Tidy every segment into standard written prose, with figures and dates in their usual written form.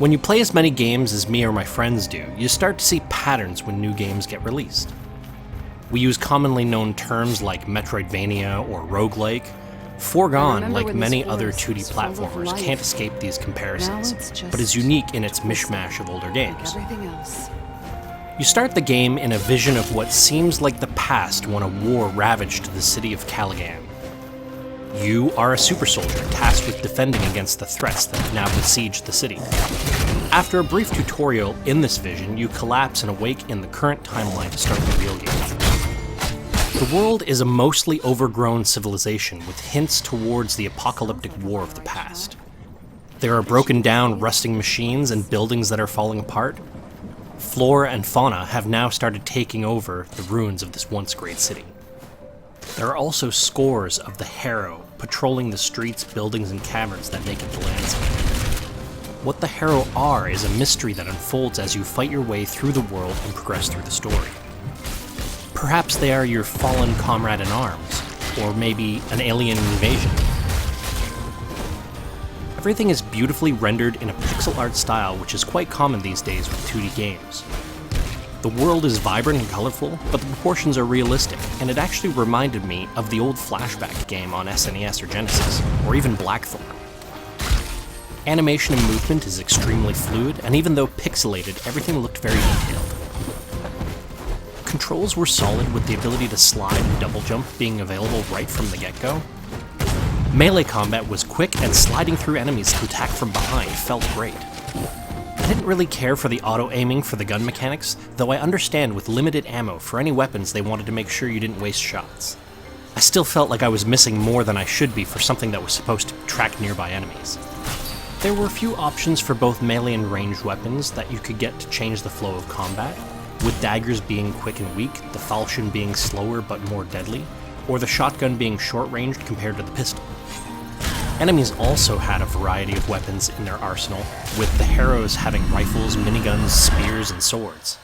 When you play as many games as me or my friends do, you start to see patterns when new games get released. We use commonly known terms like Metroidvania or roguelike. Foregone, like many other 2D platformers, can't escape these comparisons, but is unique in its mishmash of older games. You start the game in a vision of what seems like the past when a war ravaged the city of Caligan. You are a super soldier tasked with defending against the threats that have now besieged the city. After a brief tutorial in this vision, you collapse and awake in the current timeline to start the real game. The world is a mostly overgrown civilization with hints towards the apocalyptic war of the past. There are broken down, rusting machines and buildings that are falling apart. Flora and fauna have now started taking over the ruins of this once great city. There are also scores of the Harrow patrolling the streets, buildings, and caverns that make it the landscape. What the Harrow are is a mystery that unfolds as you fight your way through the world and progress through the story. Perhaps they are your fallen comrade in arms, or maybe an alien invasion. Everything is beautifully rendered in a pixel art style which is quite common these days with 2D games. The world is vibrant and colorful, but the proportions are realistic, and it actually reminded me of the old Flashback game on SNES or Genesis, or even Blackthorn. Animation and movement is extremely fluid, and even though pixelated, everything looked very detailed. Controls were solid, with the ability to slide and double jump being available right from the get-go. Melee combat was quick, and sliding through enemies to attack from behind felt great. I didn't really care for the auto-aiming for the gun mechanics, though I understand with limited ammo for any weapons they wanted to make sure you didn't waste shots. I still felt like I was missing more than I should be for something that was supposed to track nearby enemies. There were a few options for both melee and ranged weapons that you could get to change the flow of combat, with daggers being quick and weak, the falchion being slower but more deadly, or the shotgun being short-ranged compared to the pistol. Enemies also had a variety of weapons in their arsenal, with the Harrows having rifles, miniguns, spears, and swords.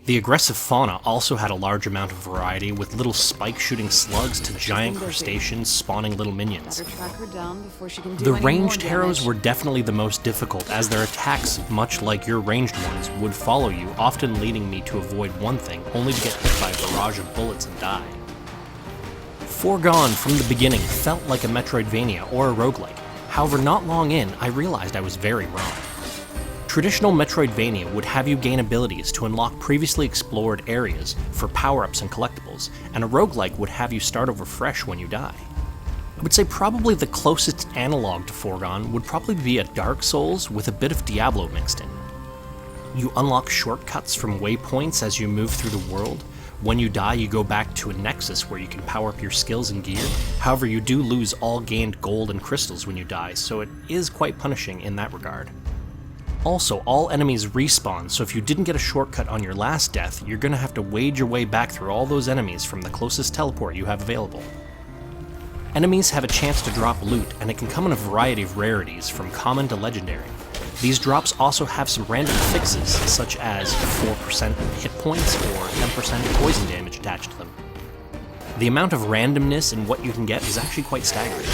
The aggressive fauna also had a large amount of variety, with little spike-shooting slugs to giant crustaceans spawning little minions. The ranged Harrows were definitely the most difficult, as their attacks, much like your ranged ones, would follow you, often leading me to avoid one thing, only to get hit by a barrage of bullets and die. Foregone from the beginning felt like a Metroidvania or a roguelike. However, not long in, I realized I was very wrong. Traditional Metroidvania would have you gain abilities to unlock previously explored areas for power-ups and collectibles, and a roguelike would have you start over fresh when you die. I would say probably the closest analog to Foregone would probably be a Dark Souls with a bit of Diablo mixed in. You unlock shortcuts from waypoints as you move through the world. When you die, you go back to a nexus where you can power up your skills and gear. However, you do lose all gained gold and crystals when you die, so it is quite punishing in that regard. Also, all enemies respawn, so if you didn't get a shortcut on your last death, you're gonna have to wade your way back through all those enemies from the closest teleport you have available. Enemies have a chance to drop loot, and it can come in a variety of rarities, from common to legendary. These drops also have some random fixes, such as 4% hit points or 10% poison damage attached to them. The amount of randomness in what you can get is actually quite staggering.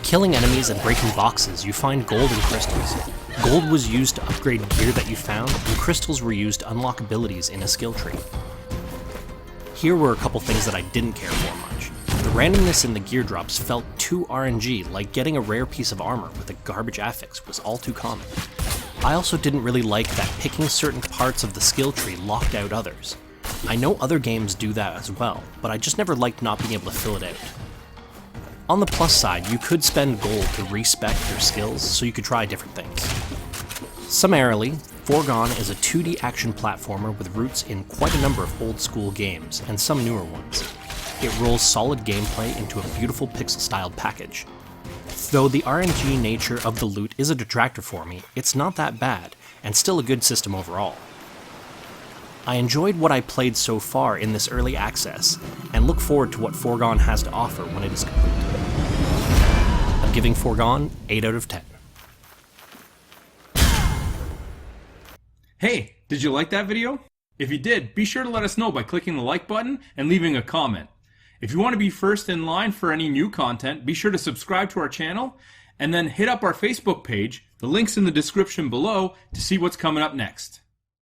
Killing enemies and breaking boxes, you find gold and crystals. Gold was used to upgrade gear that you found, and crystals were used to unlock abilities in a skill tree. Here were a couple things that I didn't care for much. The randomness in the gear drops felt too RNG, like getting a rare piece of armor with a garbage affix was all too common. I also didn't really like that picking certain parts of the skill tree locked out others. I know other games do that as well, but I just never liked not being able to fill it out. On the plus side, you could spend gold to respec your skills, so you could try different things. Summarily, Foregone is a 2D action platformer with roots in quite a number of old-school games, and some newer ones. It rolls solid gameplay into a beautiful pixel-styled package. Though the RNG nature of the loot is a detractor for me, it's not that bad, and still a good system overall. I enjoyed what I played so far in this early access, and look forward to what Foregone has to offer when it is complete. I'm giving Foregone 8 out of 10. Hey, did you like that video? If you did, be sure to let us know by clicking the like button and leaving a comment. If you want to be first in line for any new content, be sure to subscribe to our channel and then hit up our Facebook page, the link's in the description below, to see what's coming up next.